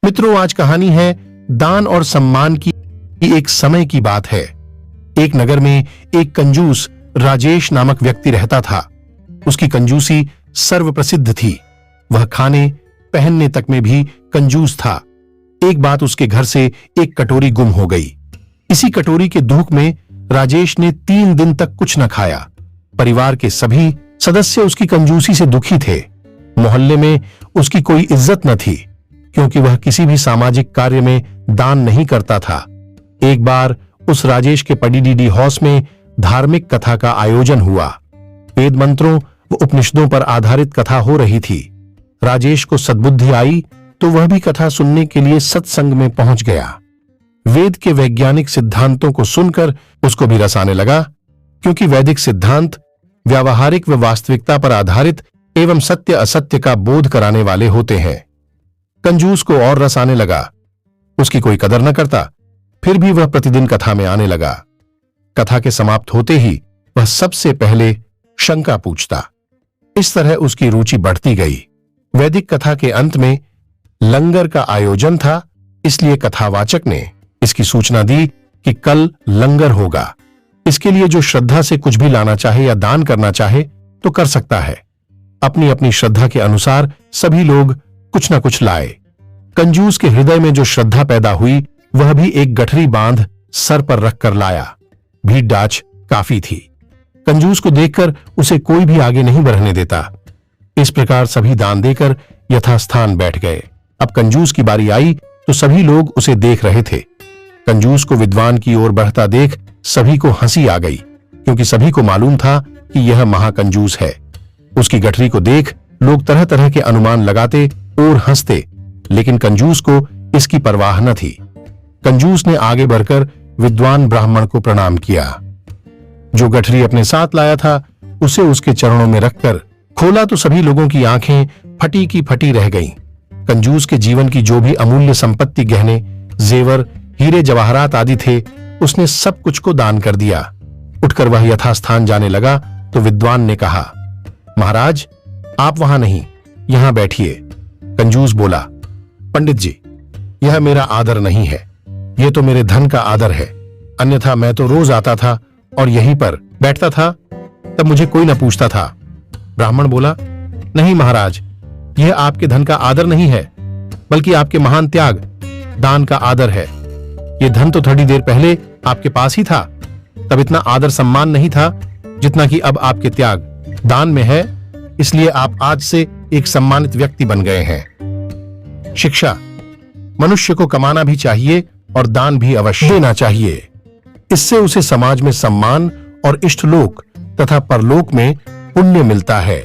मित्रों, आज कहानी है दान और सम्मान की। एक समय की बात है। एक नगर में एक कंजूस राजेश नामक व्यक्ति रहता था। उसकी कंजूसी सर्वप्रसिद्ध थी। वह खाने पहनने तक में भी कंजूस था। एक बात उसके घर से एक कटोरी गुम हो गई। इसी कटोरी के दुख में राजेश ने 3 दिन तक कुछ न खाया। परिवार के सभी सदस्य उसकी कंजूसी से दुखी थे। मोहल्ले में उसकी कोई इज्जत न थी, क्योंकि वह किसी भी सामाजिक कार्य में दान नहीं करता था। एक बार उस राजेश के पडीडीडी हाउस में धार्मिक कथा का आयोजन हुआ। वेद मंत्रों व उपनिषदों पर आधारित कथा हो रही थी। राजेश को सद्बुद्धि आई तो वह भी कथा सुनने के लिए सत्संग में पहुंच गया। वेद के वैज्ञानिक सिद्धांतों को सुनकर उसको भी रस आने लगा, क्योंकि वैदिक सिद्धांत व्यावहारिक व वास्तविकता पर आधारित एवं सत्य असत्य का बोध कराने वाले होते हैं। कंजूस को और रस आने लगा। उसकी कोई कदर न करता, फिर भी वह प्रतिदिन कथा में आने लगा। कथा के समाप्त होते ही वह सबसे पहले शंका पूछता। इस तरह उसकी रुचि बढ़ती गई। वैदिक कथा के अंत में लंगर का आयोजन था, इसलिए कथावाचक ने इसकी सूचना दी कि कल लंगर होगा। इसके लिए जो श्रद्धा से कुछ भी लाना चाहे या दान करना चाहे तो कर सकता है। अपनी अपनी श्रद्धा के अनुसार सभी लोग कुछ न कुछ लाए। कंजूस के हृदय में जो श्रद्धा पैदा हुई वह भी एक गठरी बांध सर पर रखकर लाया। भीड़ डाच काफी थी। कंजूस को देखकर उसे कोई भी आगे नहीं बढ़ने देता। इस प्रकार सभी दान देकर यथास्थान बैठ गए। अब कंजूस की बारी आई तो सभी लोग उसे देख रहे थे। कंजूस को विद्वान की ओर बढ़ता देख सभी को हंसी आ गई, क्योंकि सभी को मालूम था कि यह महाकंजूस है। उसकी गठरी को देख लोग तरह तरह के अनुमान लगाते और हंसते, लेकिन कंजूस को इसकी परवाह न थी। कंजूस ने आगे बढ़कर विद्वान ब्राह्मण को प्रणाम किया। जो गठरी अपने साथ लाया था उसे उसके चरणों में रखकर खोला तो सभी लोगों की आंखें फटी की फटी रह गईं। कंजूस के जीवन की जो भी अमूल्य संपत्ति, गहने, जेवर, हीरे जवाहरात आदि थे, उसने सब कुछ को दान कर दिया। उठकर वह यथास्थान जाने लगा तो विद्वान ने कहा, महाराज, आप वहां नहीं, यहां बैठिए। कंजूस बोला, पंडित जी, यह मेरा आदर नहीं है, यह तो मेरे धन का आदर है। अन्यथा मैं तो रोज आता था और यहीं पर बैठता था, तब मुझे कोई न पूछता था। ब्राह्मण बोला, नहीं महाराज, यह आपके धन का आदर नहीं है, बल्कि आपके महान त्याग, दान का आदर है। यह धन तो थोड़ी देर पहले आपके पास ही था, तब इतना आदर सम्मान नहीं था जितना कि अब आपके त्याग, दान में है। इसलिए आप आज से एक सम्मानित व्यक्ति बन गए हैं। शिक्षा, मनुष्य को कमाना भी चाहिए और दान भी अवश्य देना चाहिए। इससे उसे समाज में सम्मान और इष्टलोक तथा परलोक में पुण्य मिलता है।